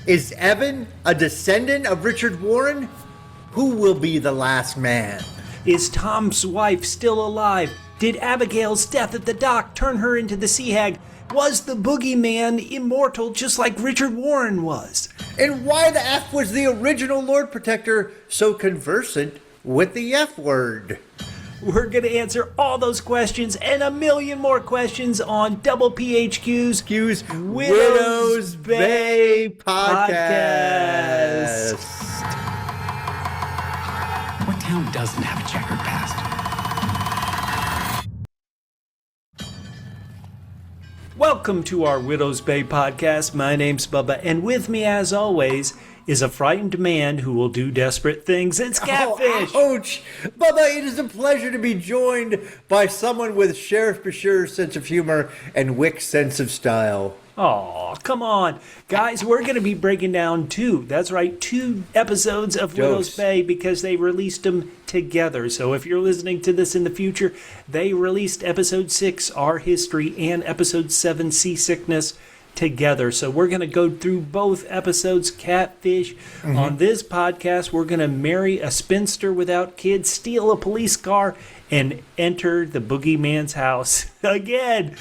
Is Evan a descendant of Richard Warren? Who will be the last man? Is Tom's wife still alive? Did Abigail's death at the dock turn her into the Sea Hag? Was the Boogeyman immortal just like Richard Warren was? And why the F was the original Lord Protector so conversant with the F word? We're going to answer all those questions and a million more questions on Double PHQ's Widow's Bay podcast. What town doesn't have a checkered past? Welcome to our Widow's Bay podcast. My name's Bubba, and with me, as always, is a frightened man who will do desperate things. It's Catfish! Oh, ouch! Bubba, it is a pleasure to be joined by someone with Sheriff Bashir's sense of humor and Wick's sense of style. Oh, come on. Guys, we're going to be breaking down two episodes of Widow's Bay because they released them together. So if you're listening to this in the future, they released episode 6, Our History, and episode 7, Seasickness, together. So we're going to go through both episodes, Catfish. Mm-hmm. On this podcast, we're going to marry a spinster without kids, steal a police car, and enter the Boogeyman's house again.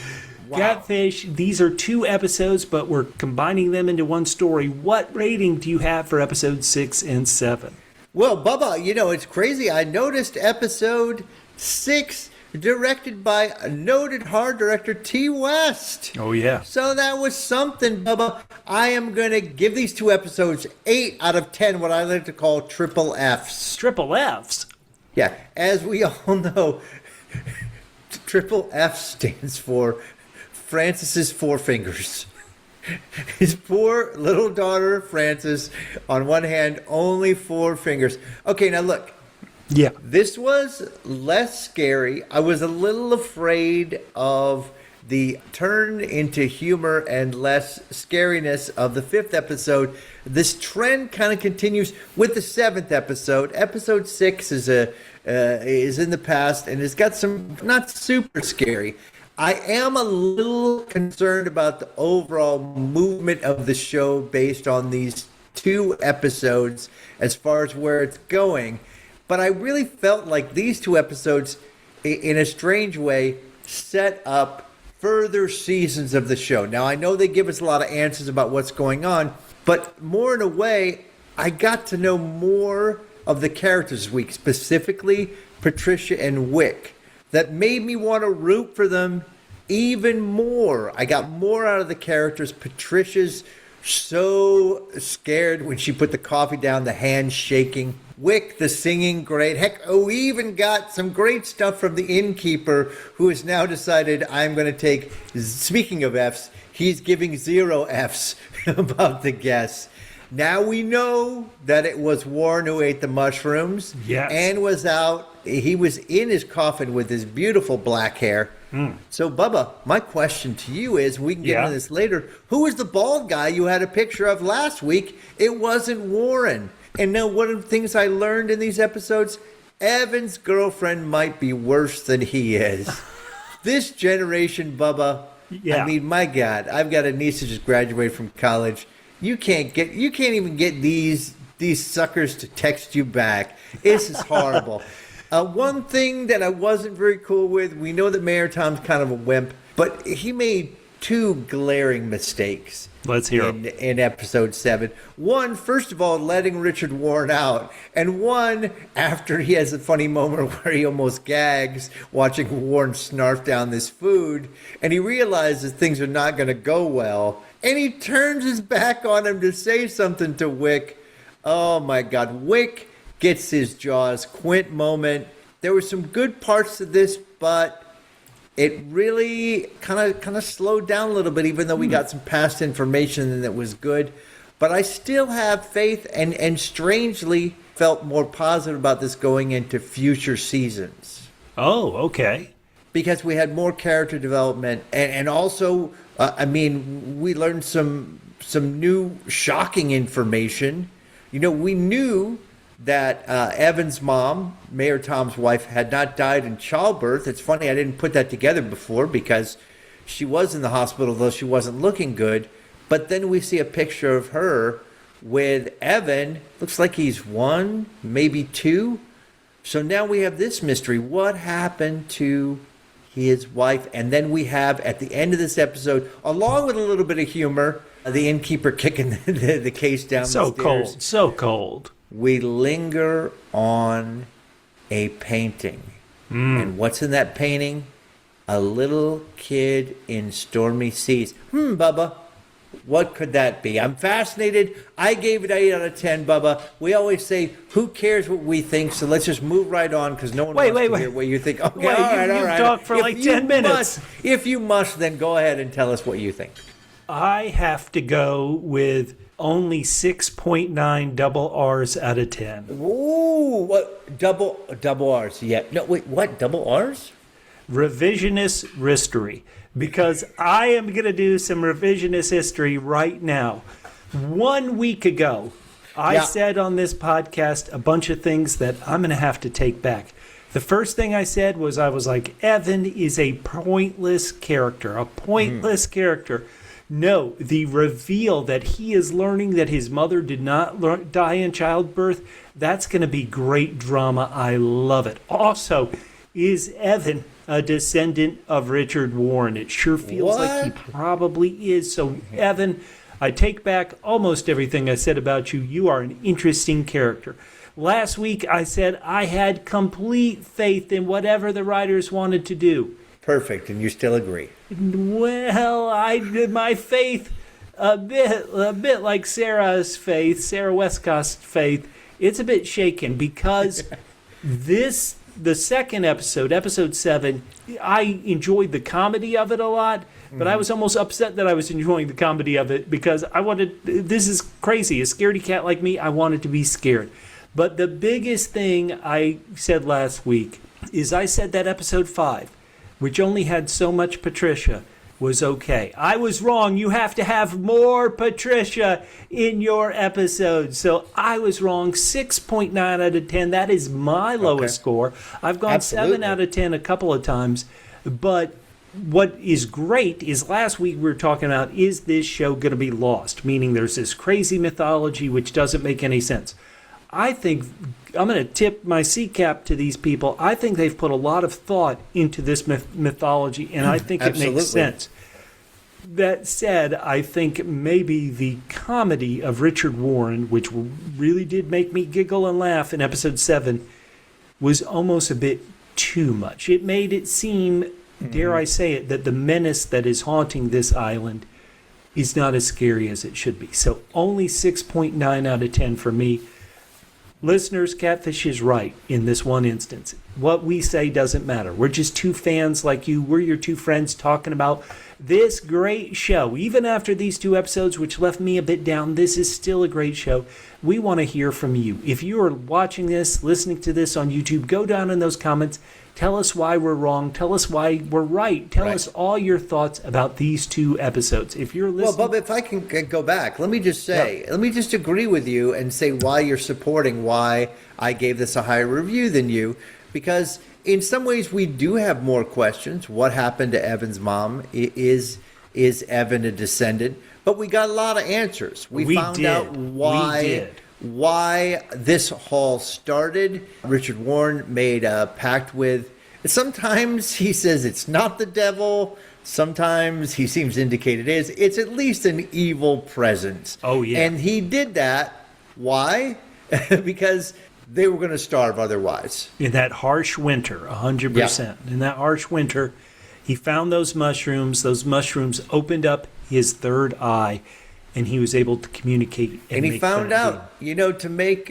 Wow. Catfish, these are 2 episodes, but we're combining them into one story. What rating do you have for episodes 6 and 7? Well, Bubba, it's crazy. I noticed episode 6 directed by noted horror director T. West. Oh, yeah. So that was something, Bubba. I am going to give these 2 episodes 8 out of 10, what I like to call triple Fs. Triple Fs? Yeah. As we all know, triple F stands for Francis's Four Fingers. His poor little daughter, Francis, on one hand, only 4 fingers. Okay, now look. Yeah. This was less scary. I was a little afraid of the turn into humor and less scariness of the 5th episode. This trend kind of continues with the 7th episode. Episode 6 is in the past and it's got some not super scary. I am a little concerned about the overall movement of the show based on these 2 episodes as far as where it's going. But I really felt like these 2 episodes, in a strange way, set up further seasons of the show. Now, I know they give us a lot of answers about what's going on, but more in a way, I got to know more of the characters this week, specifically Patricia and Wick, that made me want to root for them even more. I got more out of the characters. Patricia's so scared when she put the coffee down, the hand shaking. Wick, the singing, great. Heck, we even got some great stuff from the innkeeper who has now decided I'm going to take, speaking of Fs, he's giving 0 Fs about the guests. Now we know that it was Warren who ate the mushrooms. Yes. And was out. He was in his coffin with his beautiful black hair. So, Bubba, my question to you is, we can get into this later, who was the bald guy you had a picture of last week? It wasn't Warren. And now one of the things I learned in these episodes, Evan's girlfriend might be worse than he is. This generation, Bubba, I mean, my God, I've got a niece who just graduated from college. You can't even get these suckers to text you back. This is horrible. One thing that I wasn't very cool with, we know that Mayor Tom's kind of a wimp, but he made 2 glaring mistakes. Let's hear them. In episode 7. One, first of all, letting Richard Warren out. And one, after he has a funny moment where he almost gags watching Warren snarf down this food. And he realizes things are not going to go well. And he turns his back on him to say something to Wick. Oh my God. Wick gets his jaws Quint moment. There were some good parts to this, but it really kind of slowed down a little bit, even though we got some past information and it was good. But I still have faith and strangely felt more positive about this going into future seasons. Oh, okay. Because we had more character development and also, we learned some new shocking information. We knew that Evan's mom, Mayor Tom's wife, had not died in childbirth. It's funny, I didn't put that together before because she was in the hospital, though she wasn't looking good. But then we see a picture of her with Evan. Looks like he's 1, maybe 2. So now we have this mystery. What happened to his wife? And then we have, at the end of this episode, along with a little bit of humor, the innkeeper kicking the case down the stairs. So cold, so cold. We linger on a painting. And what's in that painting? A little kid in stormy seas. Bubba, what could that be? I'm fascinated. I gave it 8 out of 10, Bubba. We always say, who cares what we think? So let's just move right on because no one wants to hear what you think. Okay, Wait, all right. You've talked for like 10 minutes. If you must, then go ahead and tell us what you think. I have to go with only 6.9 double R's out of 10. Ooh, what? Double R's. Yeah. No, wait, what? Double R's? Revisionist history. Because I am going to do some revisionist history right now. 1 week ago, I said on this podcast a bunch of things that I'm going to have to take back. The first thing I said was, I was like, Evan is a pointless character. A pointless character. No, the reveal that he is learning that his mother did not die in childbirth, that's going to be great drama. I love it. Also, is Evan a descendant of Richard Warren? It sure feels like he probably is. So, Evan, I take back almost everything I said about you. You are an interesting character. Last week, I said I had complete faith in whatever the writers wanted to do. Perfect, and you still agree. Well, my faith, a bit like Sarah Westcott's faith, it's a bit shaken because the second episode, episode 7, I enjoyed the comedy of it a lot, but I was almost upset that I was enjoying the comedy of it because this is crazy. A scaredy cat like me, I wanted to be scared. But the biggest thing I said last week is I said that episode 5, which only had so much Patricia, was okay. I was wrong. You have to have more Patricia in your episode. So I was wrong. 6.9 out of 10. That is my lowest score. I've gone 7 out of 10 a couple of times. But what is great is last week we were talking about, is this show going to be lost? Meaning there's this crazy mythology which doesn't make any sense. I think I'm going to tip my sea cap to these people. I think they've put a lot of thought into this mythology, and I think it makes sense. That said, I think maybe the comedy of Richard Warren, which really did make me giggle and laugh in episode 7, was almost a bit too much. It made it seem, dare I say it, that the menace that is haunting this island is not as scary as it should be. So only 6.9 out of 10 for me. Listeners, Catfish is right in this one instance. What we say doesn't matter. We're just two fans like you. We're your two friends talking about this great show. Even after these 2 episodes, which left me a bit down, this is still a great show. We want to hear from you. If you are watching this, listening to this on YouTube, go down in those comments. Tell us why we're wrong. Tell us why we're right. Tell us all your thoughts about these 2 episodes. If you're listening... Well, Bubba, if I can go back, let me just say, let me just agree with you and say why you're supporting why I gave this a higher review than you. Because in some ways we do have more questions. What happened to Evan's mom? Is Evan a descendant? But we got a lot of answers. We found out why this haul started. Richard Warren made a pact with, sometimes he says it's not the devil, sometimes he seems to indicate it is. It's at least an evil presence. Oh, yeah. And he did that. Why? Because they were going to starve otherwise. In that harsh winter, 100%. Yeah. In that harsh winter, he found those mushrooms. Those mushrooms opened up his third eye, and he was able to communicate. And he found out, to make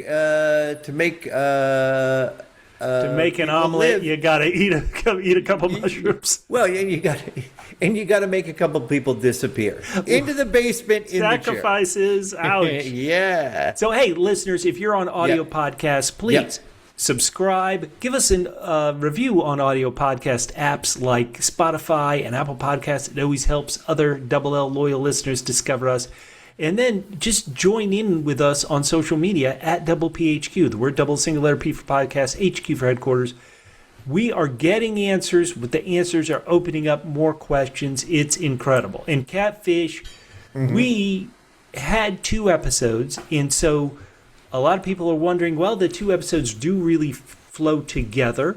an omelet, you gotta eat a couple mushrooms. Well, and you gotta make a couple people disappear into the basement. Sacrifices. Ouch. Yeah. So hey, listeners, if you're on audio podcasts, please subscribe. Give us a review on audio podcast apps like Spotify and Apple Podcasts. It always helps other Double L loyal listeners discover us. And then just join in with us on social media at Double PHQ. The word double, single letter P for podcast, HQ for headquarters. We are getting answers, but the answers are opening up more questions. It's incredible. And Catfish, we had 2 episodes, and so a lot of people are wondering, well, the 2 episodes do really flow together,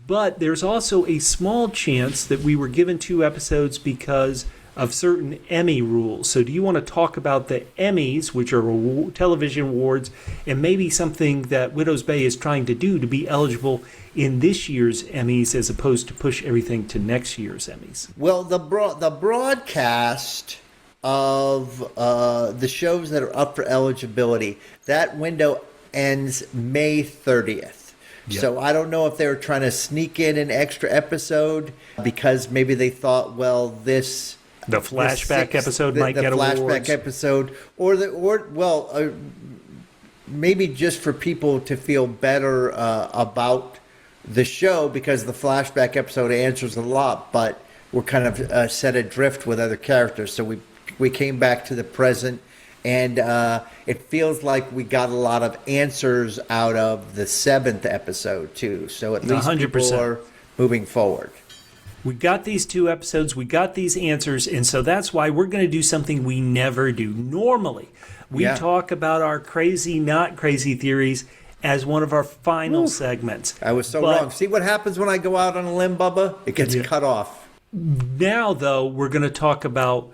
but there's also a small chance that we were given 2 episodes because of certain Emmy rules. So do you want to talk about the Emmys, which are television awards, and maybe something that Widow's Bay is trying to do to be eligible in this year's Emmys as opposed to push everything to next year's Emmys? Well, the broadcast of the shows that are up for eligibility, that window ends May 30th. Yep. So I don't know if they were trying to sneak in an extra episode because maybe they thought, well, the flashback episode might get awards. The flashback episode, maybe just for people to feel better about the show, because the flashback episode answers a lot, but we're kind of set adrift with other characters. So we came back to the present, and it feels like we got a lot of answers out of the 7th episode too. So at least 100%. People are moving forward. We got these 2 episodes, we got these answers, and so that's why we're going to do something we never do. Normally, we talk about our crazy, not crazy theories as one of our final segments. I was so wrong. See what happens when I go out on a limb, Bubba? It gets cut off. Now, though, we're going to talk about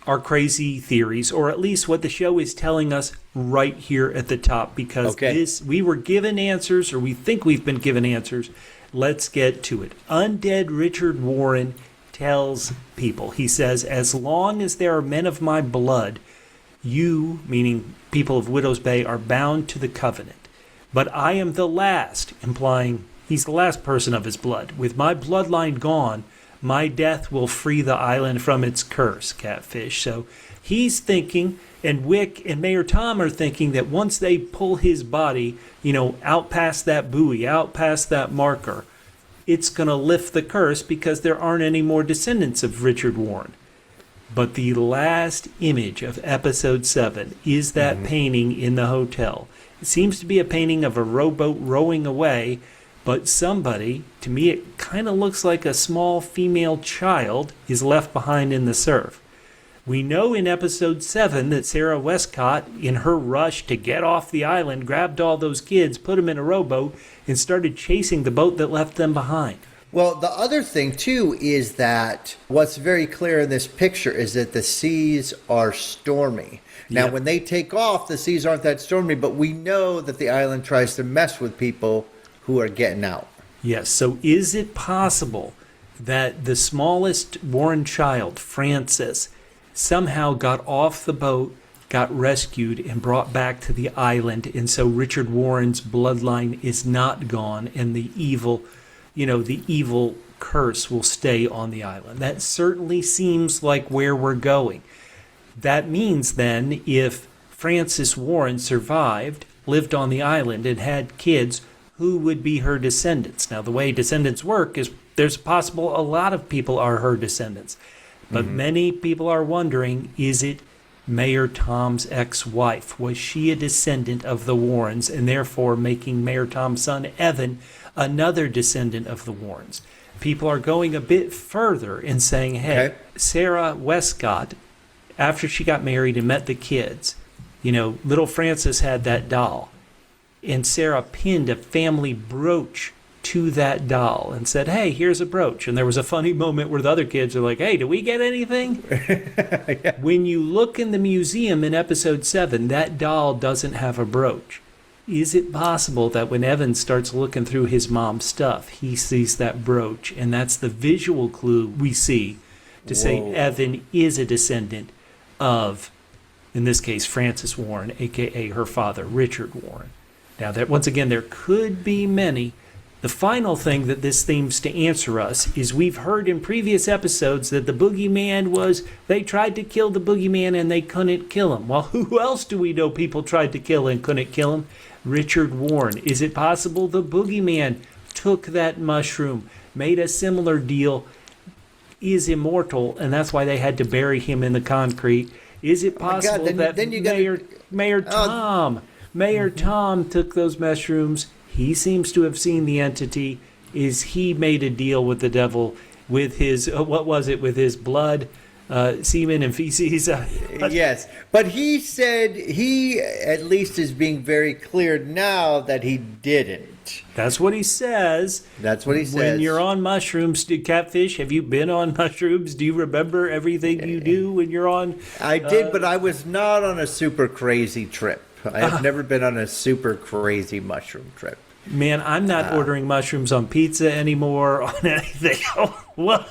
our crazy theories, or at least what the show is telling us right here at the top, because we were given answers, or we think we've been given answers. Let's get to it. Undead Richard Warren tells people, he says, as long as there are men of my blood, you, meaning people of Widow's Bay, are bound to the covenant. But I am the last, implying he's the last person of his blood. With my bloodline gone, my death will free the island from its curse, Catfish. So he's thinking, and Wick and Mayor Tom are thinking, that once they pull his body, out past that buoy, out past that marker, it's going to lift the curse because there aren't any more descendants of Richard Warren. But the last image of episode 7 is that painting in the hotel. It seems to be a painting of a rowboat rowing away, but somebody, to me it kind of looks like a small female child, is left behind in the surf. We know in episode 7 that Sarah Westcott, in her rush to get off the island, grabbed all those kids, put them in a rowboat, and started chasing the boat that left them behind. Well, the other thing, too, is that what's very clear in this picture is that the seas are stormy. Now, when they take off, the seas aren't that stormy, but we know that the island tries to mess with people who are getting out. Yes, so is it possible that the smallest Warren child, Francis, somehow got off the boat, got rescued, and brought back to the island, and so Richard Warren's bloodline is not gone, and the evil curse will stay on the island? That certainly seems like where we're going. That means then, if Frances Warren survived, lived on the island, and had kids, who would be her descendants? Now, the way descendants work is there's possible a lot of people are her descendants. But many people are wondering, is it Mayor Tom's ex-wife? Was she a descendant of the Warrens, and therefore making Mayor Tom's son, Evan, another descendant of the Warrens? People are going a bit further and saying, hey, Sarah Westcott, after she got married and met the kids, little Frances had that doll. And Sarah pinned a family brooch to that doll and said, hey, here's a brooch. And there was a funny moment where the other kids are like, hey, do we get anything? When you look in the museum in episode 7, that doll doesn't have a brooch. Is it possible that when Evan starts looking through his mom's stuff, he sees that brooch, and that's the visual clue we see to say Evan is a descendant of, in this case, Frances Warren, a.k.a. her father, Richard Warren. Now, that once again, there could be many. The final thing that this seems to answer us is we've heard in previous episodes that the Boogeyman they tried to kill the Boogeyman and they couldn't kill him. Well, who else do we know people tried to kill and couldn't kill him? Richard Warren. Is it possible the Boogeyman took that mushroom, made a similar deal, is immortal, and that's why they had to bury him in the concrete? Is it possible Mayor Tom took those mushrooms? He seems to have seen the entity. Is he made a deal with the devil with his, with his blood? semen and feces. Yes, but he said he at least is being very clear now that he didn't. That's what he says. That's what he says. When you're on mushrooms, Catfish, have you been on mushrooms? Do you remember everything you do when you're on? I did, but I was not on a super crazy trip. I have never been on a super crazy mushroom trip. Man, I'm not ordering mushrooms on pizza anymore, on anything. Well,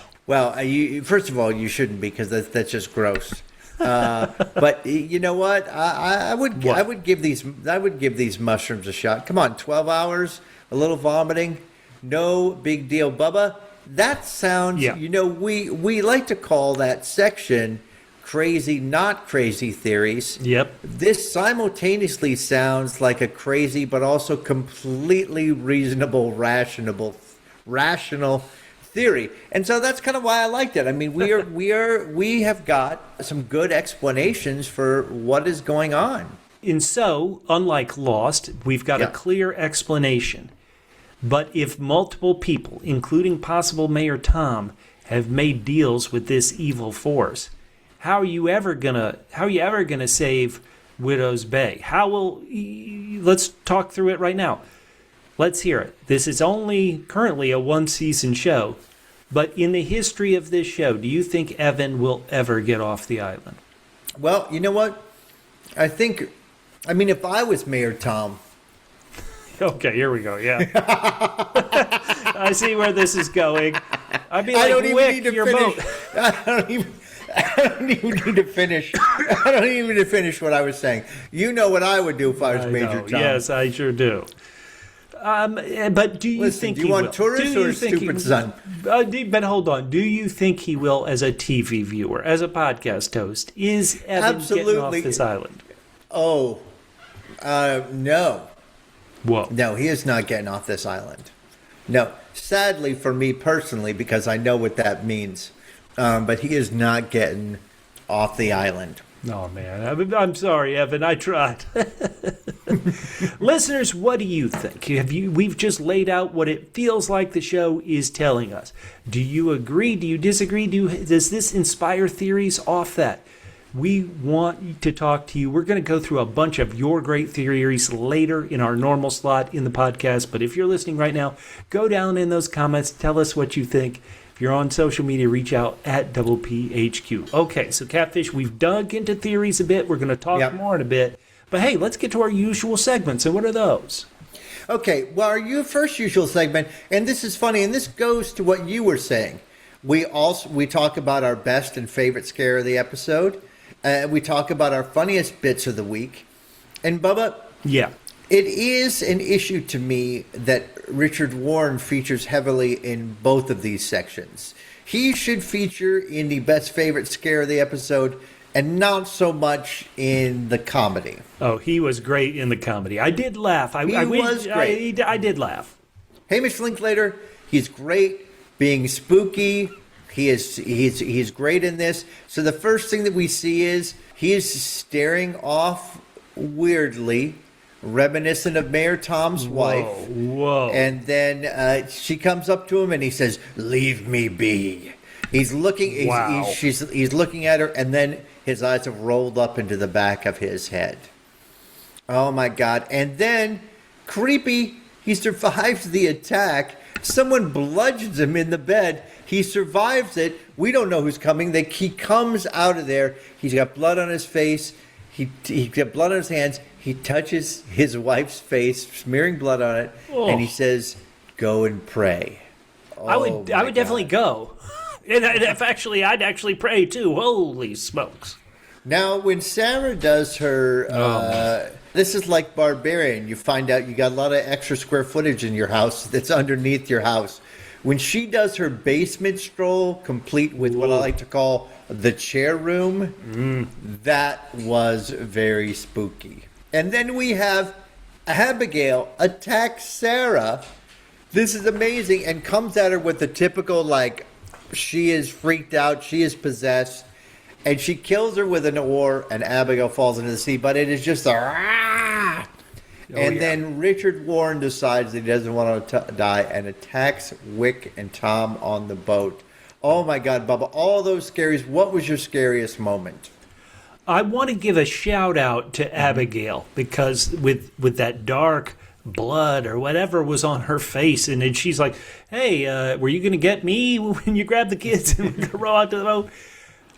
first of all, you shouldn't be, because that's just gross. But you know what? I would give these mushrooms a shot. Come on, 12 hours, a little vomiting, no big deal, Bubba. That sounds. Yeah. We like to call that section crazy, not crazy theories. Yep. This simultaneously sounds like a crazy, but also completely reasonable, rational theory. And so that's kind of why I liked it. I mean, we have got some good explanations for what is going on. And so, unlike Lost, we've got a clear explanation. But if multiple people, including possible Mayor Tom, have made deals with this evil force, how are you ever gonna save Widow's Bay? Let's talk through it right now. Let's hear it. This is only currently a one-season show, but in the history of this show, do you think Evan will ever get off the island? Well, you know what? I mean, if I was Mayor Tom... Okay, here we go, yeah. I see where this is going. I'd be like, Wick, your boat. I don't even need to finish. I don't even need to finish what I was saying. You know what I would do if I was Major Tom. Yes, I sure do. But do you think do you want tourists or stupid son? But hold on. Do you think he will, as a TV viewer, as a podcast host? Is Evan getting off this island? Oh, no. Whoa. No, he is not getting off this island. No. Sadly for me personally, because I know what that means. But he is not getting off the island. Oh, man. I'm sorry, Evan. I tried. Listeners, what do you think? We've just laid out what it feels like the show is telling us. Do you agree? Do you disagree? Does this inspire theories off that? We want to talk to you. We're going to go through a bunch of your great theories later in our normal slot in the podcast. But if you're listening right now, go down in those comments. Tell us what you think. If you're on social media, reach out at PPHQ. Okay, so Catfish, we've dug into theories a bit. We're going to talk more in a bit. But hey, let's get to our usual segments. And what are those? Okay, well, our first usual segment, and this is funny, and this goes to what you were saying. We talk about our best and favorite scare of the episode. We talk about our funniest bits of the week. And Bubba, it is an issue to me that Richard Warren features heavily in both of these sections. He should feature in the best favorite scare of the episode and not so much in the comedy. Oh, he was great in the comedy. I did laugh. He was great. I did laugh. Hamish Linklater, he's great being spooky. He's great in this. So the first thing that we see is he is staring off weirdly, reminiscent of Mayor Tom's wife. Whoa. And then she comes up to him and he says, "Leave me be." He's looking. Wow. He's looking at her, and then his eyes have rolled up into the back of his head. Oh my God! And then, creepy, he survives the attack. Someone bludgeons him in the bed. He survives it. We don't know who's coming. He comes out of there. He's got blood on his face. He's got blood on his hands. He touches his wife's face, smearing blood on it, and he says, "Go and pray." I would definitely go. And I'd actually pray too. Holy smokes. Now, when Sarah does her, this is like Barbarian. You find out you got a lot of extra square footage in your house that's underneath your house. When she does her basement stroll, complete with what I like to call the chair room, that was very spooky. And then we have Abigail attack Sarah. This is amazing, and comes at her with the typical, like, she is freaked out, she is possessed, and she kills her with an oar, and Abigail falls into the sea, but it is just a rah! Then Richard Warren decides that he doesn't want to die and attacks Wick and Tom on the boat. Oh my God, Bubba! All those scaries. What was your scariest moment? I want to give a shout out to Abigail because with that dark blood or whatever was on her face, and then she's like, "Hey, were you going to get me when you grab the kids and we're gonna row out to the boat?"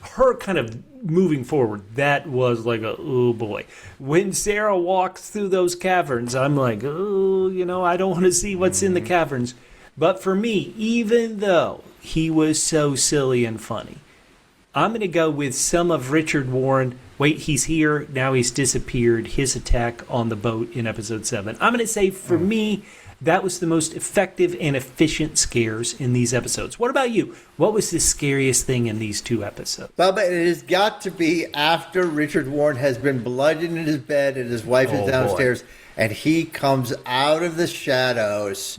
Her kind of moving forward, that was like oh boy. When Sarah walks through those caverns, I'm like, oh, I don't want to see what's in the caverns. But for me, even though he was so silly and funny, I'm going to go with some of Richard Warren. Wait, he's here. Now he's disappeared. His attack on the boat in episode 7. I'm going to say, for me, that was the most effective and efficient scares in these episodes. What about you? What was the scariest thing in these 2 episodes? Bubba, it has got to be after Richard Warren has been bludgeoned in his bed and his wife is downstairs, and he comes out of the shadows,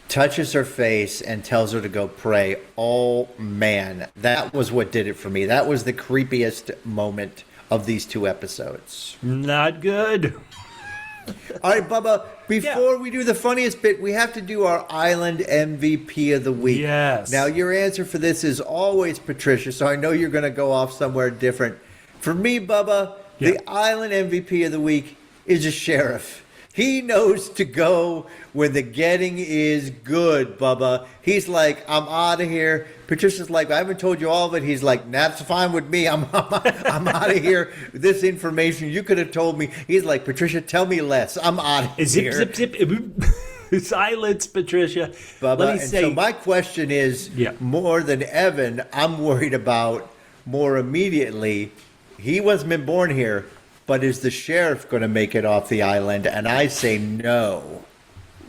touches her face, and tells her to go pray. Oh, man. That was what did it for me. That was the creepiest moment of these 2 episodes. Not good. All right, Bubba, before we do the funniest bit, we have to do our Island MVP of the week. Yes. Now, your answer for this is always Patricia, so I know you're going to go off somewhere different. For me, Bubba, the Island MVP of the week is a sheriff. He knows to go when the getting is good, Bubba. He's like, I'm out of here. Patricia's like, I haven't told you all of it. He's like, that's fine with me. I'm out of here. This information you could have told me. He's like, Patricia, tell me less. I'm out of here. Zip, zip, zip. Silence, Patricia. Bubba, Let me say, so my question is, more than Evan, I'm worried about more immediately. He wasn't been born here. But is the sheriff going to make it off the island? And I say no.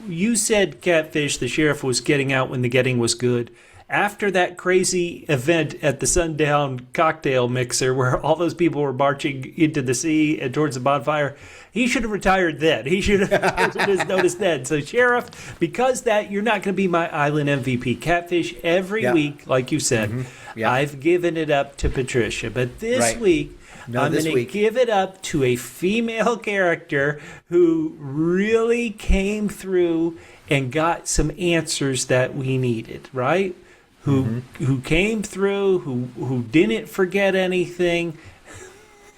You said, Catfish, the sheriff was getting out when the getting was good. After that crazy event at the Sundown cocktail mixer where all those people were marching into the sea and towards the bonfire, he should have retired then. He should have his notice then. So, Sheriff, because that, you're not going to be my island MVP. Catfish, every week, like you said, I've given it up to Patricia. But this week, I'm going to give it up to a female character who really came through and got some answers that we needed, right? Who came through, who didn't forget anything.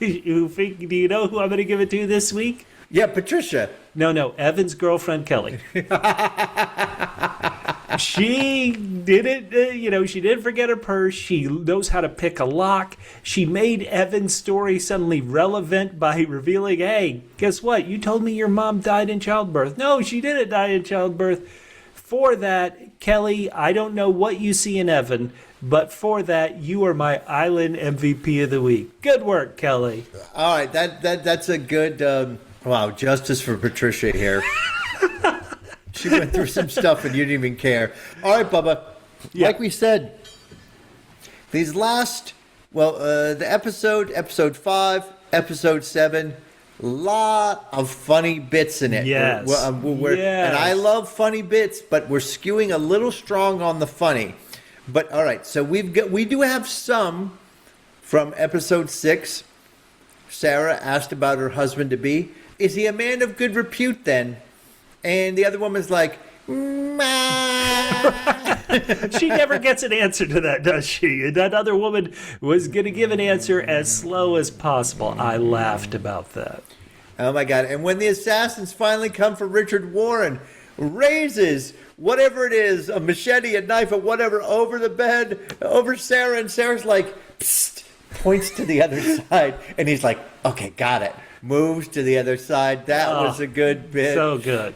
Do you know who I'm going to give it to this week? Yeah, Patricia. No, Evan's girlfriend, Kelly. She didn't, she didn't forget her purse. She knows how to pick a lock. She made Evan's story suddenly relevant by revealing, hey, guess what? You told me your mom died in childbirth. No, she didn't die in childbirth. For that, Kelly, I don't know what you see in Evan, but for that, you are my Island MVP of the week. Good work, Kelly. All right, that's a good, justice for Patricia here. She went through some stuff and you didn't even care. All right, Bubba. Like we said, these last, the episode 5, episode 7, lot of funny bits in it. Yes. And I love funny bits, but we're skewing a little strong on the funny. But all right, so we do have some from episode 6. Sarah asked about her husband to be. Is he a man of good repute then? And the other woman's like, She never gets an answer to that, does she? And that other woman was going to give an answer as slow as possible. I laughed about that. Oh, my God. And when the assassins finally come for Richard Warren, raises whatever it is, a machete, a knife, or whatever, over the bed, over Sarah. And Sarah's like, psst, points to the other side. And he's like, okay, got it. Moves to the other side. That was a good bit. So good.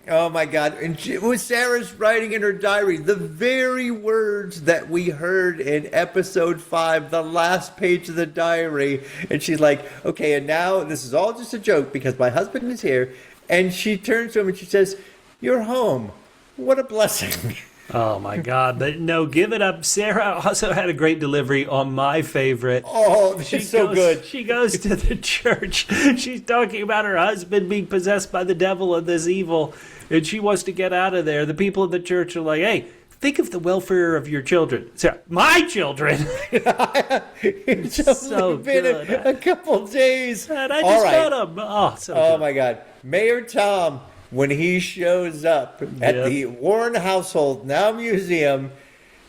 Oh, my God. And was Sarah's writing in her diary the very words that we heard in episode 5, the last page of the diary. And she's like, okay, and now this is all just a joke because my husband is here. And she turns to him and she says, you're home. What a blessing. Oh, my God. But no, give it up. Sarah also had a great delivery on my favorite. Oh, she's so good. She goes to the church. She's talking about her husband being possessed by the devil and this evil, and she wants to get out of there. The people in the church are like, hey, think of the welfare of your children. Sarah, my children? It's so only been good. a couple days. And I just got them. Oh, so good. My God. Mayor Tom, when he shows up at the Warren household, now museum,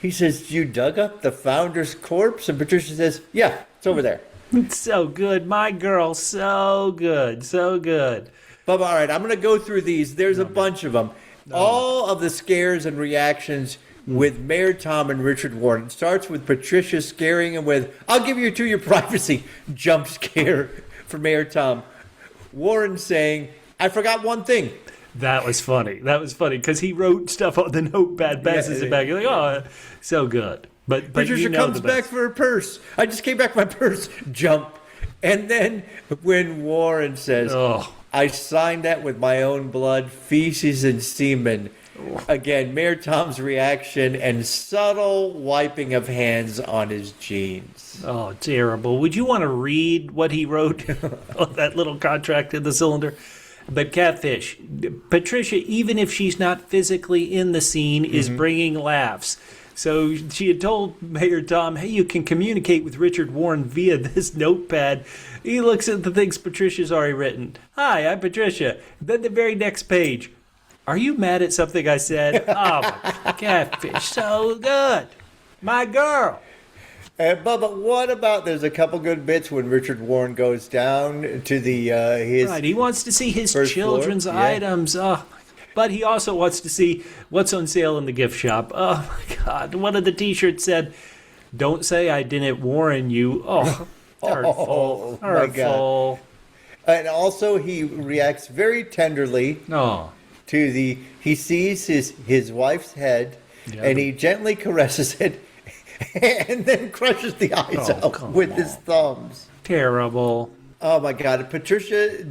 He says, "You dug up the founder's corpse?" And Patricia says, "Yeah, it's over there." It's so good. My girl, so good. So good. Bubba, all right, I'm going to go through these. There's a bunch of them. All of the scares and reactions with Mayor Tom and Richard Warren. It starts with Patricia scaring him with, "I'll give you to your privacy," jump scare for Mayor Tom. Warren saying, "I forgot one thing." That was funny. That was funny because he wrote stuff on the notepad, passes it back. You're like, oh, so good. But Patricia you know comes back for her purse. "I just came back for my purse." Jump. And then when Warren says, Oh. "I signed that with my own blood, feces, and semen." Again, Mayor Tom's reaction and subtle wiping of hands on his jeans. Oh, terrible. Would you want to read what he wrote on that little contract in the cylinder? But Catfish, Patricia, even if she's not physically in the scene, is bringing laughs. So she had told Mayor Tom, "Hey, you can communicate with Richard Warren via this notepad." He looks at the things Patricia's already written. "Hi, I'm Patricia." Then the very next page, "Are you mad at something I said?" Oh, my Catfish, so good. My girl. And Bubba, what about, there's a couple good bits when Richard Warren goes down to the his Right, he wants to see his first children's floor, yeah. items. Oh, but he also wants to see what's on sale in the gift shop. Oh, my God. One of the T-shirts said, "Don't say I didn't warn you." Oh, hurtful. my God. Hurtful. And also he reacts very tenderly Oh, to he sees his wife's head, Yeah. and he gently caresses it and then crushes the eyes Oh, out come with his thumbs. terrible. Oh my God. Patricia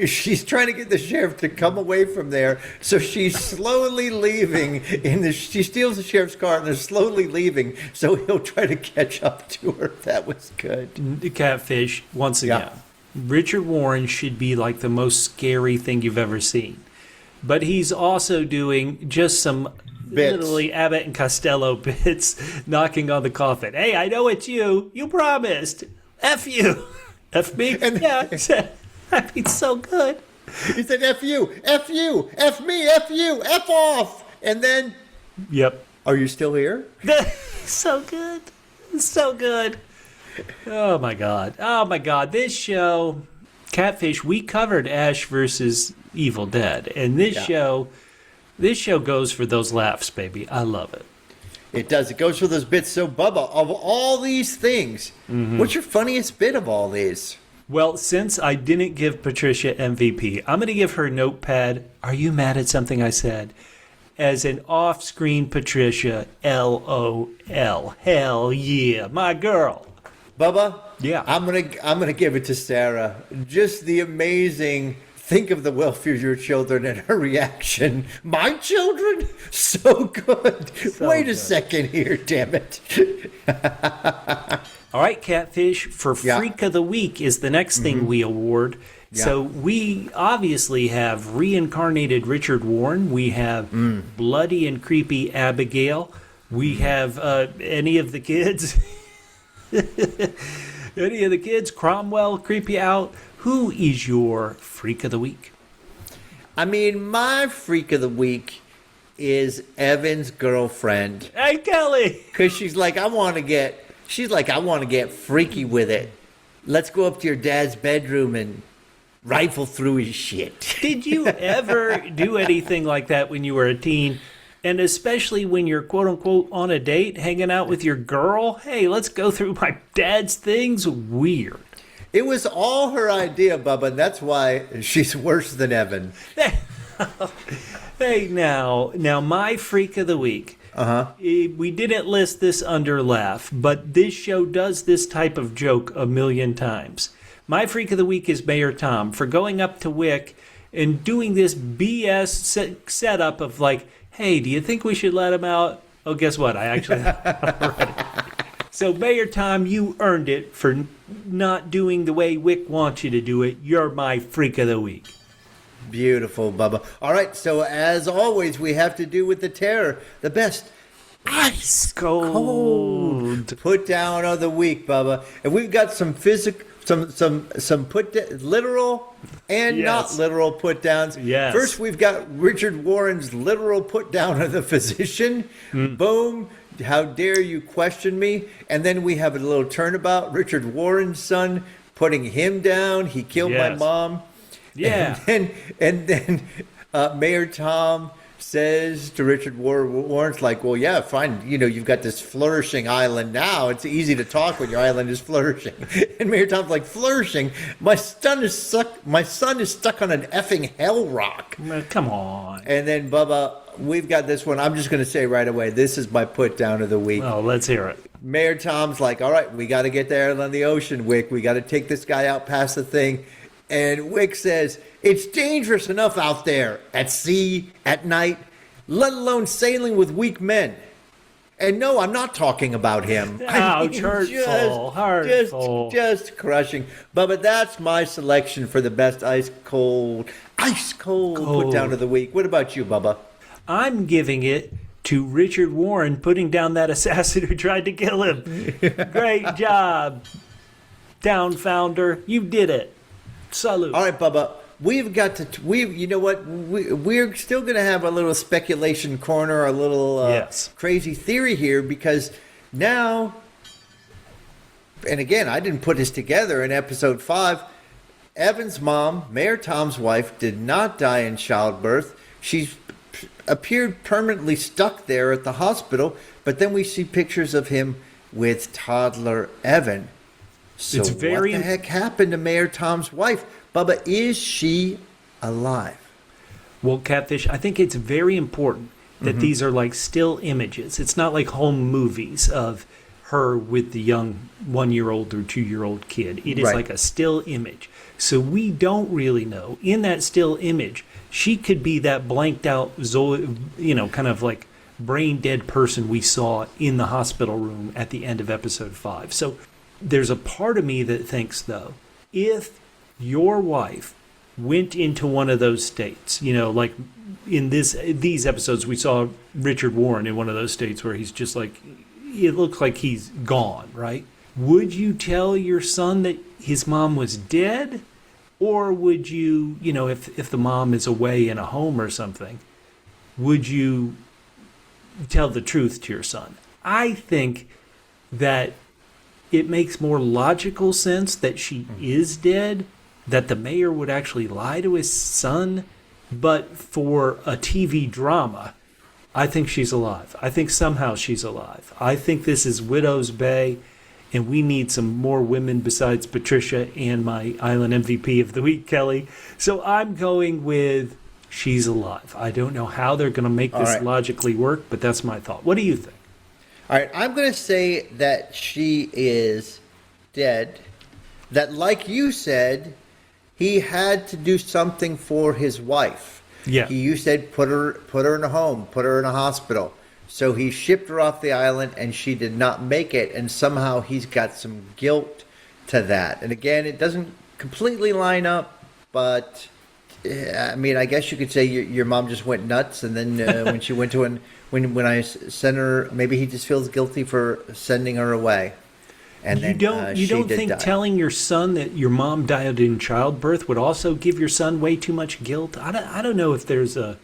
she's trying to get the sheriff to come away from there. So she's slowly leaving she steals the sheriff's car and they're slowly leaving. So he'll try to catch up to her. That was good. The Catfish, once Yeah. again, Richard Warren should be like the most scary thing you've ever seen. But he's also doing just some Bits. literally Abbott and Costello bits, knocking on the coffin. "Hey, I know it's you. You promised. F you." F me? Yeah. I mean, so good. He said, "F you, F you, F me, F you, F off." And then, Yep. "Are you still here?" So good. So good. Oh, my God. Oh, my God. This show, Catfish, we covered Ash versus Evil Dead. And this show goes for those laughs, baby. I love it. It does. It goes for those bits. So, Bubba, of all these things, what's your funniest bit of all these? Well, since I didn't give Patricia MVP, I'm going to give her notepad, "Are you mad at something I said?" as an off-screen Patricia, LOL. Hell yeah, my girl. Bubba? Yeah. I'm gonna give it to Sarah. Just the amazing think of the welfare of your children and her reaction. "My children?" So good. Wait a second here, damn it. All right, Catfish, for Freak of the Week is the next thing we award. Yeah. So we obviously have reincarnated Richard Warren. We have bloody and creepy Abigail. We have any of the kids. Any of the kids, Cromwell, creepy out. Who is your Freak of the Week? I mean, my freak of the week is Evan's girlfriend. Hey, Kelly. Because she's like, I want to get freaky with it. Let's go up to your dad's bedroom and rifle through his shit. Did you ever do anything like that when you were a teen? And especially when you're quote unquote on a date, hanging out with your girl? Hey, let's go through my dad's things. Weird. It was all her idea, Bubba, and that's why she's worse than Evan. Hey, now my Freak of the Week. We didn't list this under laugh, but this show does this type of joke a million times. My Freak of the Week is Mayor Tom for going up to Wick and doing this BS setup of like, "Hey, do you think we should let him out?" Oh, guess what? I actually already. So, Mayor Tom, you earned it for not doing the way Wick wants you to do it. You're my Freak of the Week. Beautiful, Bubba. All right, so as always, we have to do with the terror, the best Ice cold. put down of the week, Bubba. And we've got some literal and not literal put downs. Yes. First, we've got Richard Warren's literal put down of the physician. Boom. how dare you question me? And then we have a little turnabout. Richard Warren's son putting him down. He killed my Yes. mom. Yeah. And then Mayor Tom says to Richard Warren's like, well, yeah, fine. You've got this flourishing island now. It's easy to talk when your island is flourishing. And Mayor Tom's like, flourishing? My son is stuck on an effing hell rock. Come on. And then, Bubba, we've got this one. I'm just going to say right away, this is my put down of the week. Oh, let's hear it. Mayor Tom's like, all right, we got to get there on the ocean, Wick. We got to take this guy out past the thing. And Wick says, it's dangerous enough out there at sea, at night, let alone sailing with weak men. And no, I'm not talking about him. Ouch, hurtful. Just crushing. But that's my selection for the best ice cold put down of the week. What about you, Bubba? I'm giving it to Richard Warren putting down that assassin who tried to kill him. Great job, Town Founder. You did it. Salute. All right, Bubba. We've got to. You know what? We're still going to have a little speculation corner, a little crazy theory here, because now, and again, I didn't put this together in episode 5. Evan's mom, Mayor Tom's wife, did not die in childbirth. She's appeared permanently stuck there at the hospital, but then we see pictures of him with toddler Evan. So what the heck happened to Mayor Tom's wife? Bubba, is she alive? Well, Catfish, I think it's very important that these are like still images. It's not like home movies of her with the young 1-year-old or 2-year-old kid. It is like a still image. So we don't really know. In that still image, she could be that blanked out, kind of like brain dead person we saw in the hospital room at the end of episode 5. So there's a part of me that thinks, though, if your wife went into one of those states, like in these episodes, we saw Richard Warren in one of those states where he's just like, it looks like he's gone, right? Would you tell your son that his mom was dead? Or would you, if the mom is away in a home or something, would you tell the truth to your son? I think that it makes more logical sense that she is dead, that the mayor would actually lie to his son. But for a TV drama, I think she's alive. I think somehow she's alive. I think this is Widow's Bay, and we need some more women besides Patricia and my Island MVP of the week, Kelly. So I'm going with she's alive. I don't know how they're going to make this logically work, but that's my thought. What do you think? All right, I'm going to say that she is dead. That, like you said, he had to do something for his wife. Yeah. You said put her in a home, put her in a hospital. So he shipped her off the island, and she did not make it, and somehow he's got some guilt to that. And again, it doesn't completely line up, but I mean, I guess you could say your mom just went nuts, and then when she went to when I sent her, maybe he just feels guilty for sending her away. And you don't think telling your son that your mom died in childbirth would also give your son way too much guilt? I don't know if there's a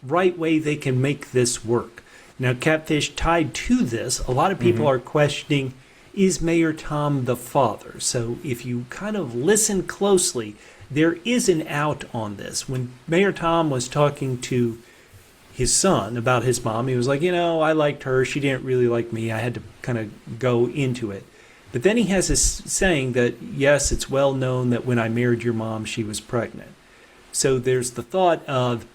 right way they can make this work. Now, Catfish, tied to this, a lot of people are questioning, is Mayor Tom the father? So if you kind of listen closely, there is an out on this. When Mayor Tom was talking to his son about his mom, he was like, I liked her. She didn't really like me. I had to kind of go into it. But then he has this saying that, yes, it's well known that when I married your mom, she was pregnant. So there's the thought of,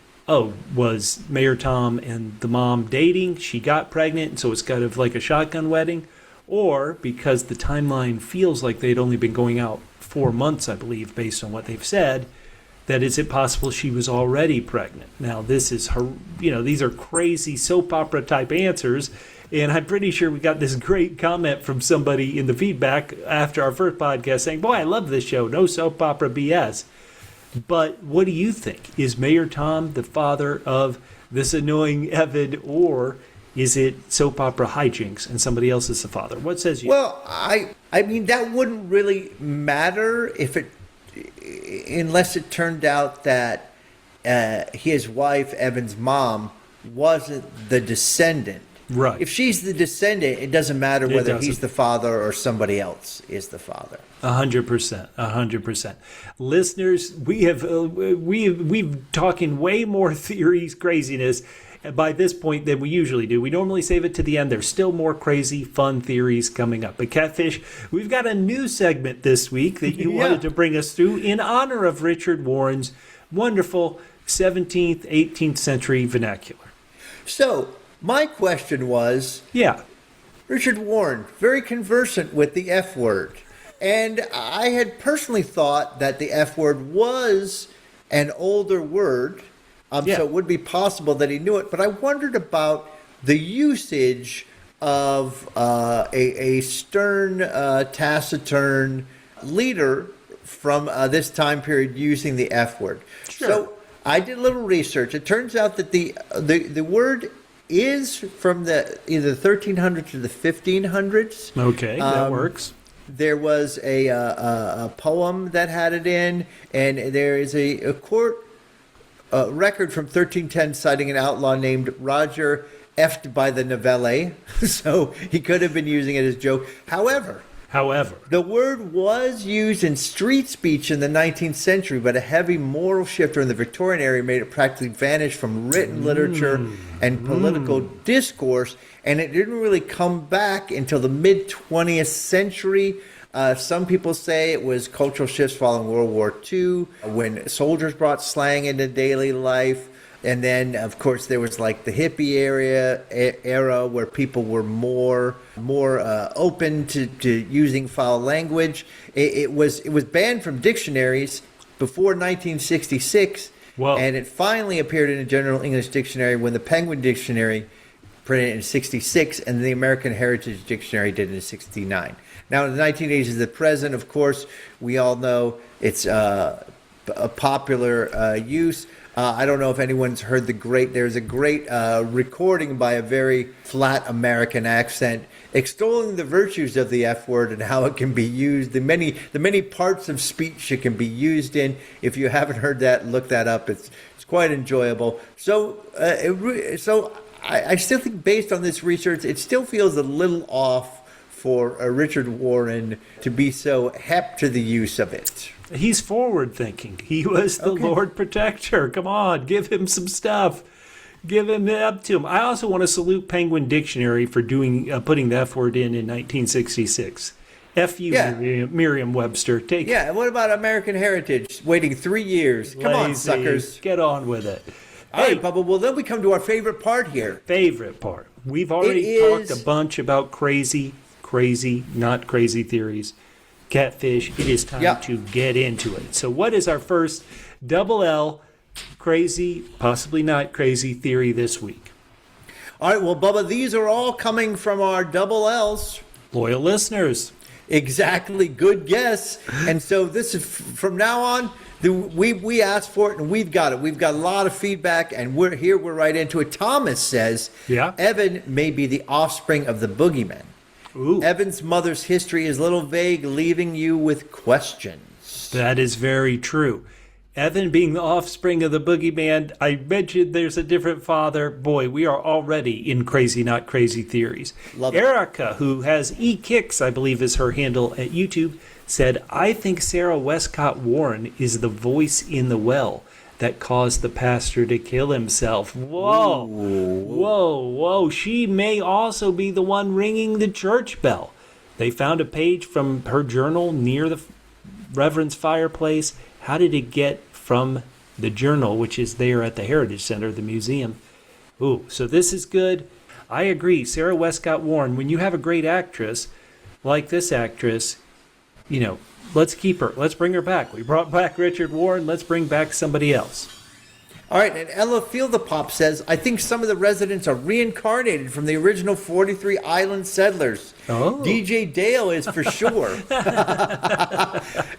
was Mayor Tom and the mom dating? She got pregnant, so it's kind of like a shotgun wedding. Or because the timeline feels like they'd only been going out 4 months, I believe, based on what they've said, that is it possible she was already pregnant? Now, this is her, these are crazy soap opera type answers. And I'm pretty sure we got this great comment from somebody in the feedback after our first podcast saying, boy, I love this show. No soap opera BS. But what do you think? Is Mayor Tom the father of this annoying Evan, or is it soap opera hijinks and somebody else is the father? What says you? Well, I mean, that wouldn't really matter unless it turned out that his wife, Evan's mom, wasn't the descendant. Right. If she's the descendant, it doesn't matter whether doesn't. he's the father or somebody else is the father. 100%. 100%. Listeners, we've talking way more theories, craziness by this point than we usually do. We normally save it to the end. There's still more crazy, fun theories coming up. But Catfish, we've got a new segment this week that you wanted to bring us through in honor of Richard Warren's wonderful 17th, 18th century vernacular. So, my question was, Richard Warren, very conversant with the F word. And I had personally thought that the F word was an older word, so it would be possible that he knew it. But I wondered about the usage of a stern, taciturn leader from this time period using the F word. Sure. So I did a little research. It turns out that the word is from the either 1300s or the 1500s. Okay, that works. There was a poem that had it in, and there is a court record from 1310 citing an outlaw named Roger Effed by the Novelle. So he could have been using it as a joke. However, the word was used in street speech in the 19th century, but a heavy moral shifter in the Victorian era made it practically vanish from written literature and political discourse, and it didn't really come back until the mid-20th century. Some people say it was cultural shifts following World War II, when soldiers brought slang into daily life. And then, of course, there was like the hippie era where people were more open to using foul language. It was banned from dictionaries before 1966, and it finally appeared in a general English dictionary when the Penguin Dictionary printed in 66, and the American Heritage Dictionary did it in 69. Now, in the 1980s is the present. Of course, we all know it's a popular use. I don't know if anyone's heard there's a great recording by a very flat American accent extolling the virtues of the F word and how it can be used, the many parts of speech it can be used in. If you haven't heard that, look that up. It's quite enjoyable. So I still think, based on this research, it still feels a little off for Richard Warren to be so hep to the use of it. He's forward thinking. He was the Lord Protector. Come on, give him some stuff. Give him up to him. I also want to salute Penguin Dictionary for putting the F word in 1966. F you, Merriam-Webster. Take Yeah, and what about American Heritage? Waiting 3 years. Come on, suckers. Get on with it. All right, Bubba. Well, then we come to our favorite part here. Favorite part. We've already talked a bunch about crazy, not crazy theories. Catfish, it is time to get into it. So what is our first double L crazy, possibly not crazy theory this week? All right, well, Bubba, these are all coming from our double L's. Loyal listeners. Exactly, good guess. And so this is, from now on, we asked for it and we've got it. We've got a lot of feedback and we're right into it. Thomas says, Evan may be the offspring of the Boogeyman. Ooh. Evan's mother's history is a little vague, leaving you with questions. That is very true. Evan being the offspring of the Boogeyman, I mentioned there's a different father. Boy, we are already in crazy, not crazy theories. Love it. Erica, who has E-Kicks, I believe is her handle at YouTube, said, I think Sarah Westcott Warren is the voice in the well that caused the pastor to kill himself. Whoa. Ooh. Whoa. She may also be the one ringing the church bell. They found a page from her journal near the Reverend's fireplace. How did it get from the journal, which is there at the Heritage Center, the museum? Ooh, so this is good. I agree. Sarah Westcott Warren, when you have a great actress like this actress, let's keep her. Let's bring her back. We brought back Richard Warren. Let's bring back somebody else. All right, and Ella Feel the Pop says, I think some of the residents are reincarnated from the original 43 island settlers. Oh. DJ Dale is for sure.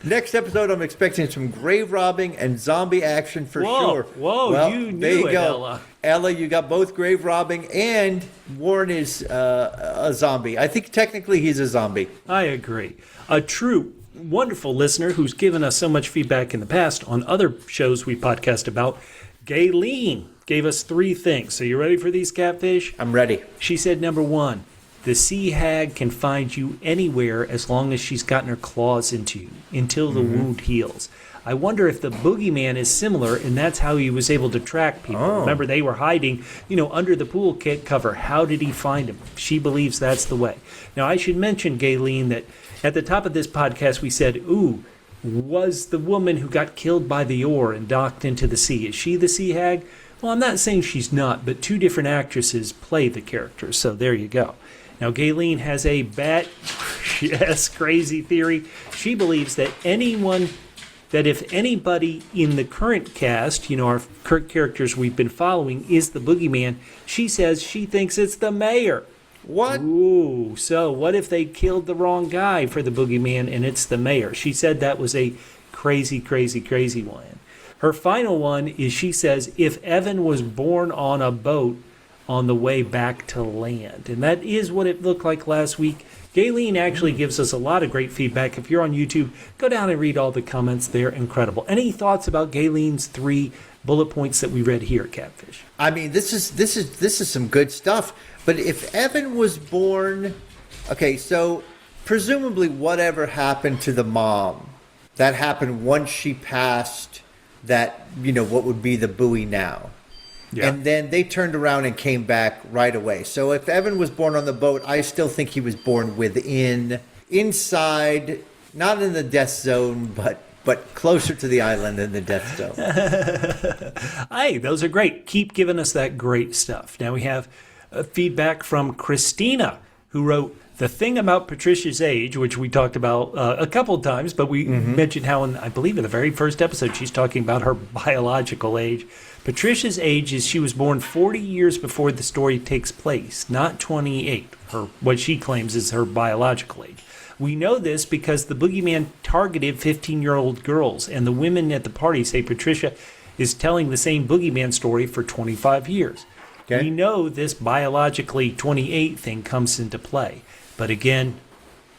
Next episode, I'm expecting some grave robbing and zombie action for sure. Whoa, well, you knew there you it, go. Ella. Ella, you got both grave robbing and Warren is a zombie. I think technically he's a zombie. I agree. A true wonderful listener who's given us so much feedback in the past on other shows we podcast about, Gayleen, gave us 3 things. So you ready for these, Catfish? I'm ready. She said, number 1, the Sea Hag can find you anywhere as long as she's gotten her claws into you until the wound heals. I wonder if the Boogeyman is similar, and that's how he was able to track people. Oh. Remember, they were hiding, under the pool kit cover. How did he find them? She believes that's the way. Now, I should mention, Gayleen, that at the top of this podcast, we said, was the woman who got killed by the oar and docked into the sea, is she the Sea Hag? Well, I'm not saying she's not, but 2 different actresses play the character, so there you go. Now, Gayleen has a crazy theory. She believes that if anybody in the current cast, our current characters we've been following, is the Boogeyman, she says she thinks it's the mayor. What? Ooh, so what if they killed the wrong guy for the Boogeyman and it's the mayor? She said that was a crazy, crazy, crazy one. Her final one is she says if Evan was born on a boat on the way back to land. And that is what it looked like last week. Gayleen actually gives us a lot of great feedback. If you're on YouTube, go down and read all the comments. They're incredible. Any thoughts about Gayleen's 3 bullet points that we read here, Catfish? I mean, this is some good stuff. But if Evan was born, okay, so presumably whatever happened to the mom, that happened once she passed that, what would be the buoy now. Yeah. And then they turned around and came back right away. So if Evan was born on the boat, I still think he was born inside, not in the death zone, but closer to the island than the death zone. Hey, those are great. Keep giving us that great stuff. Now we have feedback from Christina, who wrote, the thing about Patricia's age, which we talked about a couple of times, but we mentioned how, I believe in the very first episode, she's talking about her biological age. Patricia's age is she was born 40 years before the story takes place, not 28, what she claims is her biological age. We know this because the Boogeyman targeted 15-year-old girls, and the women at the party say Patricia is telling the same Boogeyman story for 25 years. Okay. We know this biologically 28 thing comes into play. But again,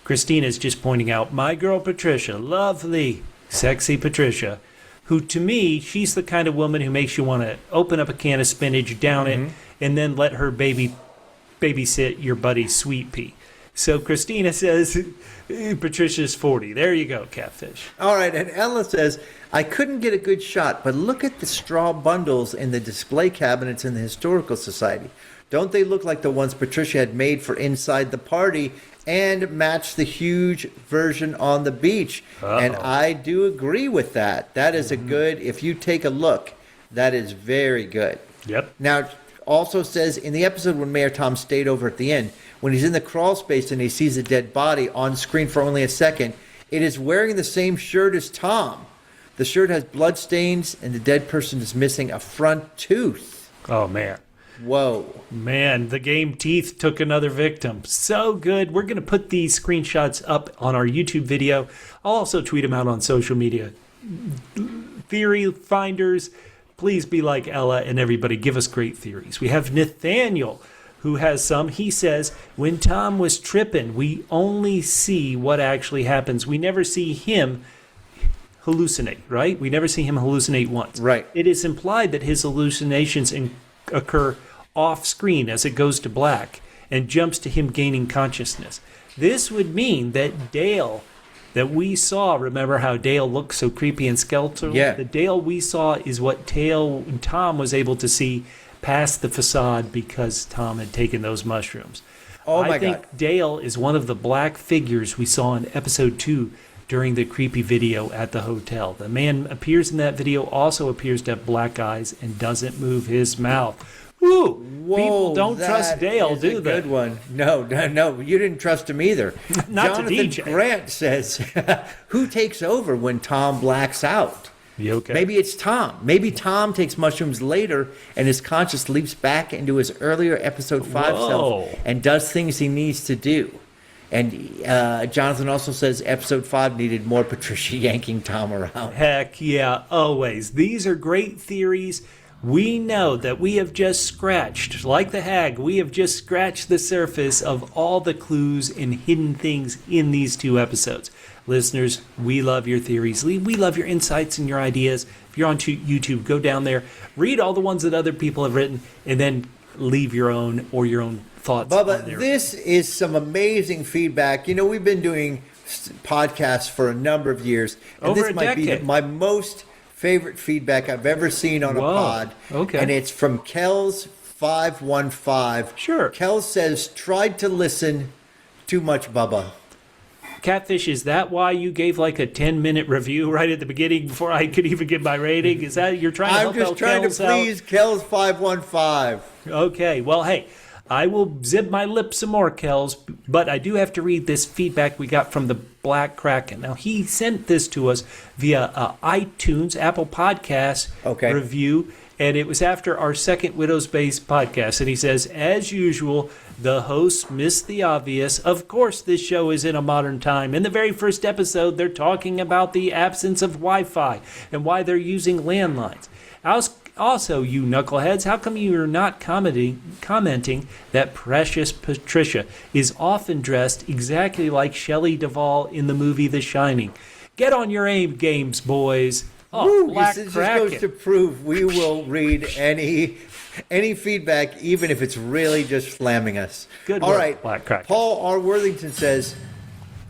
Christina's just pointing out, my girl Patricia, lovely, sexy Patricia, who to me, she's the kind of woman who makes you want to open up a can of spinach, down it, and then let her babysit your buddy Sweet Pea. So Christina says, Patricia's 40. There you go, Catfish. All right, and Ella says, I couldn't get a good shot, but look at the straw bundles in the display cabinets in the Historical Society. Don't they look like the ones Patricia had made for inside the party and match the huge version on the beach? Uh-oh. And I do agree with that. That is a good, if you take a look, that is very good. Yep. Now, also says in the episode when Mayor Tom stayed over at the end, when he's in the crawl space and he sees a dead body on screen for only a second, it is wearing the same shirt as Tom. The shirt has blood stains and the dead person is missing a front tooth. Oh, man. Whoa. Man, the game Teeth took another victim. So good. We're going to put these screenshots up on our YouTube video. I'll also tweet them out on social media. Theory finders, please be like Ella and everybody. Give us great theories. We have Nathaniel, who has some. He says, when Tom was tripping, we only see what actually happens. We never see him hallucinate, right? We never see him hallucinate once. Right. It is implied that his hallucinations occur off screen as it goes to black and jumps to him gaining consciousness. This would mean that Dale that we saw, remember how Dale looked so creepy and skeletal? Yeah. The Dale we saw is what Tom was able to see past the facade because Tom had taken those mushrooms. Oh my God. I think Dale is one of the black figures we saw in episode 2 during the creepy video at the hotel. The man appears in that video, also appears to have black eyes and doesn't move his mouth. Woo! Whoa, people don't trust Dale, do they? Good one. No, you didn't trust him either. Not Jonathan to DJ. Grant says, who takes over when Tom blacks out? You okay? Maybe it's Tom. Maybe Tom takes mushrooms later and his conscience leaps back into his earlier episode 5 self and does things he needs to do. And Jonathan also says episode 5 needed more Patricia yanking Tom around. Heck yeah, always. These are great theories. We know that we have just scratched, like the Hag, we have just scratched the surface of all the clues and hidden things in these 2 episodes. Listeners, we love your theories. We love your insights and your ideas. If If you're on YouTube, go down there, read all the ones that other people have written, and then leave your own thoughts on Bubba, there. this is some amazing feedback. We've been doing podcasts for a number of years, and Over this a might decade. be my most favorite feedback I've ever seen on a Whoa. pod. Okay. And it's from Kels515. Sure. Kels says, tried to listen, too much Bubba. Catfish, is that why you gave like a 10-minute review right at the beginning before I could even give my rating? Is that you're trying to I'm help just trying to Kels out? please Kels515. Okay, well, hey, I will zip my lips some more, Kels, but I do have to read this feedback we got from the Black Kraken. Now, he sent this to us via iTunes, Apple Podcasts review, and it was after our second Widow's Base podcast. And he says, as usual, the hosts missed the obvious. Of course, this show is in a modern time. In the very first episode, they're talking about the absence of Wi-Fi and why they're using landlines. Also, you knuckleheads, how come you're not commenting that precious Patricia is often dressed exactly like Shelley Duvall in the movie The Shining? Get on your aim games, boys. Oh, Woo, Black this just Kraken. goes to prove we will read any feedback, even if it's really just slamming us. Good All work, right, Black Kraken. Paul R. Worthington says,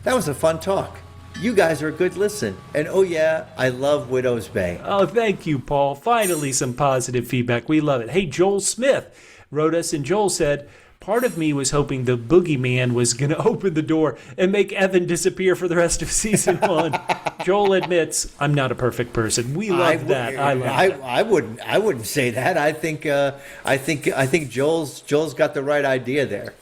that was a fun talk. You guys are a good listen. And oh yeah, I love Widow's Bay. Oh, thank you, Paul. Finally, some positive feedback. We love it. Hey, Joel Smith wrote us, and Joel said, part of me was hoping the Boogeyman was going to open the door and make Evan disappear for the rest of season 1. Joel admits, I'm not a perfect person. We love that. I love that. I wouldn't say that. I think Joel's got the right idea there.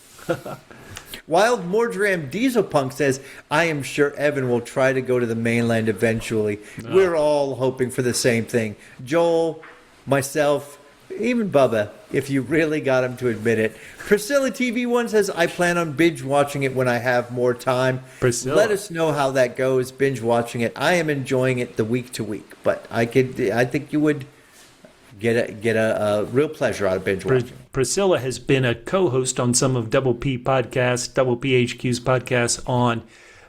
Wild Mordram Dieselpunk says, I am sure Evan will try to go to the mainland eventually. No. We're all hoping for the same thing. Joel, myself, even Bubba, if you really got him to admit it. Priscilla TV1 says, I plan on binge watching it when I have more time. Priscilla. Let us know how that goes, binge watching it. I am enjoying it the week to week, but I think you would get a real pleasure out of binge watching. Priscilla has been a co-host on some of Double P podcasts, Double PHQ's podcasts on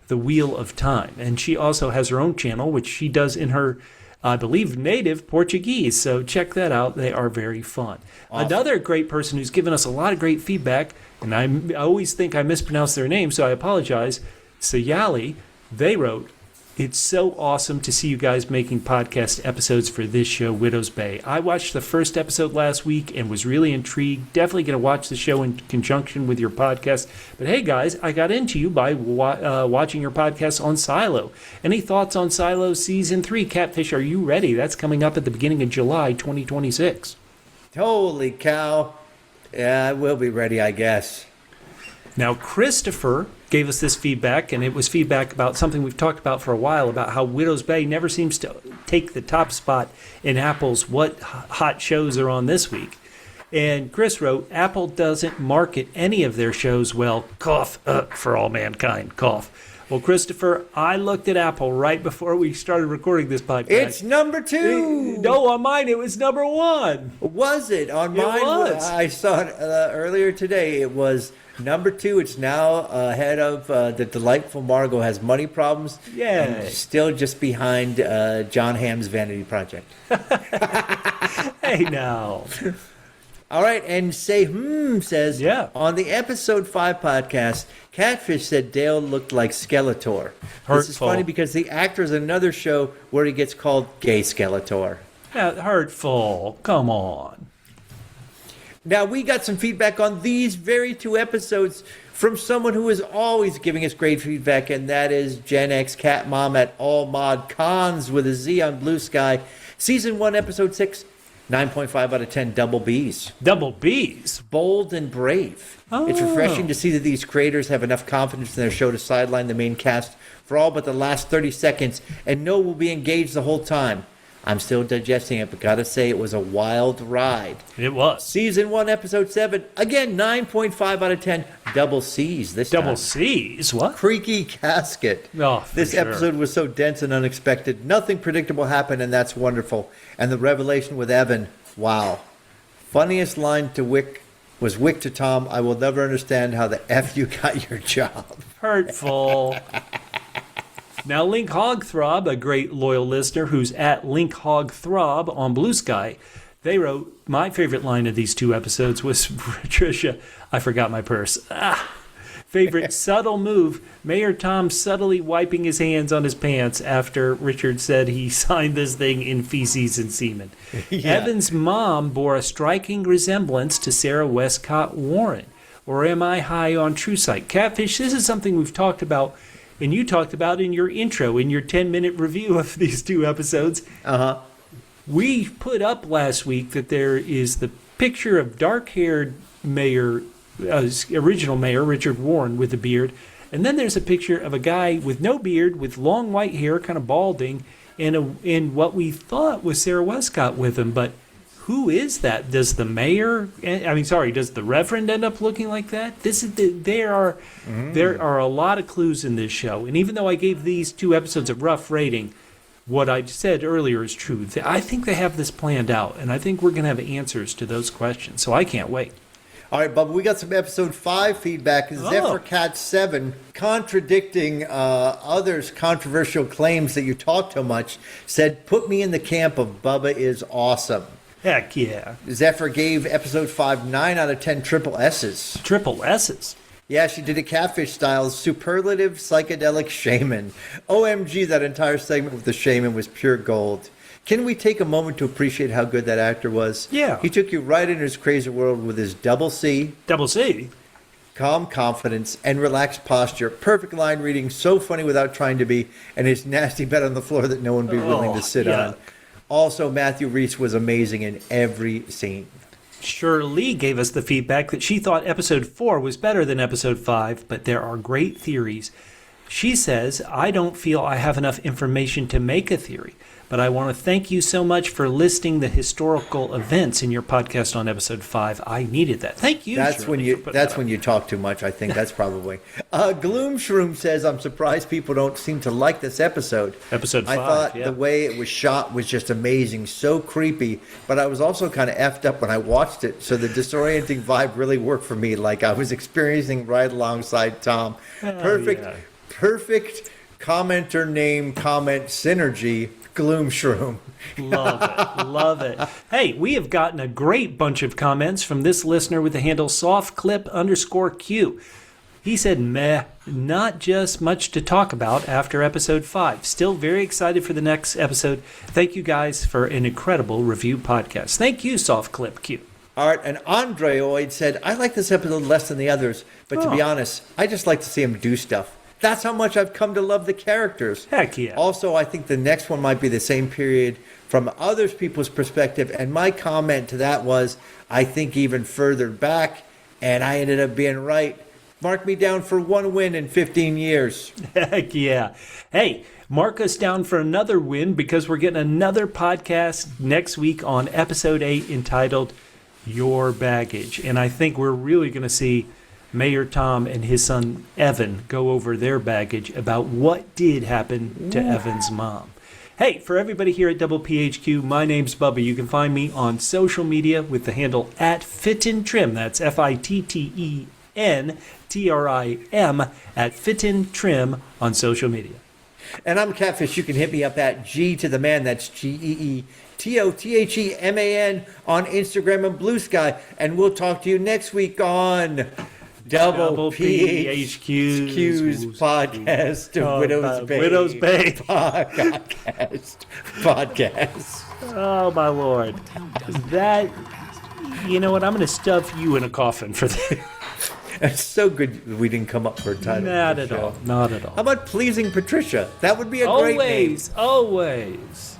the Wheel of Time. And she also has her own channel, which she does in her, I believe, native Portuguese. So check that out. They are very fun. Awesome. Another great person who's given us a lot of great feedback, and I always think I mispronounce their name, so I apologize, Sayali, they wrote, it's so awesome to see you guys making podcast episodes for this show, Widow's Bay. I watched the first episode last week and was really intrigued. Definitely going to watch the show in conjunction with your podcast. But hey, guys, I got into you by watching your podcast on Silo. Any thoughts on Silo Season 3? Catfish, are you ready? That's coming up at the beginning of July 2026. Holy cow. Yeah, we'll be ready, I guess. Now, Christopher gave us this feedback, and it was feedback about something we've talked about for a while, about how Widow's Bay never seems to take the top spot in Apple's what hot shows are on this week. And Chris wrote, Apple doesn't market any of their shows well, cough, for all mankind, cough. Well, Christopher, I looked at Apple right before we started recording this podcast. It's number 2. No, on mine it was number 1. Was it? On It mine, was. I saw it earlier today. It was number 2. It's now ahead of the delightful Margot Has Money Problems. Yay. And still just behind John Hamm's Vanity Project. Hey, now. All right, and says, Yeah. on the episode 5 podcast, Catfish said Dale looked like Skeletor. This is Hurtful. funny because the actor is another show where he gets called Gay Skeletor. Hurtful. Come on. Now, we got some feedback on these very 2 episodes from someone who is always giving us great feedback, and that is Gen X Cat Mom at All Mod Cons with a Z on Blue Sky. Season 1, Episode 6, 9.5 out of 10 double Bs. Double Bs. Bold and brave. It's refreshing to see that these creators have enough confidence in their show to sideline the main cast for all but the last 30 seconds and know we'll be engaged the whole time. I'm still digesting it, but gotta say it was a wild ride. It was. Season 1, Episode 7, again, 9.5 out of 10 double Cs this time. Double C's? What? Creaky Casket. Oh, for This sure. episode was so dense and unexpected. Nothing predictable happened, and that's wonderful. And the revelation with Evan, wow. Funniest line to Wick was Wick to Tom, I will never understand how the F you got your job. Hurtful. Now, Link Hogthrob, a great loyal listener who's at Link Hogthrob on Blue Sky, they wrote, my favorite line of these 2 episodes was Patricia, I forgot my purse. Favorite subtle move, Mayor Tom subtly wiping his hands on his pants after Richard said he signed this thing in feces and semen. Yeah. Evan's mom bore a striking resemblance to Sarah Westcott Warren. Or am I high on True Sight? Catfish, this is something we've talked about, and you talked about in your intro, in your 10-minute review of these 2 episodes. Uh-huh. We put up last week that there is the picture of dark-haired mayor, original mayor, Richard Warren, with a beard. And then there's a picture of a guy with no beard, with long white hair, kind of balding, in what we thought was Sarah Westcott with him. But who is that? Does the Reverend end up looking like that? There are a lot of clues in this show. And even though I gave these 2 episodes a rough rating, what I said earlier is true. I think they have this planned out, and I think we're going to have answers to those questions. So I can't wait. All right, Bubba, we got some episode 5 feedback. Zephyr Cat 7, contradicting others' controversial claims that you talk too much, said, put me in the camp of Bubba is awesome. Heck yeah. Zephyr gave episode 5 9 out of 10 triple S's. Triple S's? Yeah, she did a Catfish style superlative psychedelic shaman. OMG, that entire segment with the shaman was pure gold. Can we take a moment to appreciate how good that actor was? Yeah. He took you right into his crazy world with his double C. Double C? Calm confidence and relaxed posture. Perfect line reading, so funny without trying to be, and his nasty bed on the floor that no one would be willing to sit on. Also, Matthew Rhys was amazing in every scene. Shirley gave us the feedback that she thought episode 4 was better than episode 5, but there are great theories. She says, I don't feel I have enough information to make a theory, but I want to thank you so much for listing the historical events in your podcast on episode 5. I needed that. Thank you. That's Shirley, when you talk too much. I think that's probably. Gloom Shroom says, I'm surprised people don't seem to like this episode. Episode 5. I thought the way it was shot was just amazing, so creepy. But I was also kind of effed up when I watched it, so the disorienting vibe really worked for me, like I was experiencing right alongside Tom. Perfect commenter name comment synergy. Gloom Shroom. Love it. Hey, we have gotten a great bunch of comments from this listener with the handle softclip_Q. He said, meh, not just much to talk about after episode 5. Still very excited for the next episode. Thank you guys for an incredible review podcast. Thank you, SoftClipQ. All right, and Andreoid said, I like this episode less than the others, but to be honest, I just like to see him do stuff. That's how much I've come to love the characters. Heck yeah. Also, I think the next one might be the same period from other people's perspective. And my comment to that was, I think even further back, and I ended up being right. Mark me down for 1 win in 15 years. Heck yeah. Hey, mark us down for another win because we're getting another podcast next week on episode 8 entitled Your Baggage. And I think we're really going to see Mayor Tom and his son Evan go over their baggage about what did happen to Evan's mom. Hey, for everybody here at Double PHQ, my name's Bubba. You can find me on social media with the handle @FitInTrim. That's FITTENTRIM @FitInTrim on social media. And I'm Catfish. You can hit me up at G to the man. That's GEETOTHEMAN on Instagram and Blue Sky. And we'll talk to you next week on Double PHQ's podcast of Widow's Bay. Podcast. Oh, my Lord. That, you know what, I'm going to stuff you in a coffin for that. It's so good we didn't come up for a title. Not at all. Not at all. How about Pleasing Patricia? That would be a great name. Always.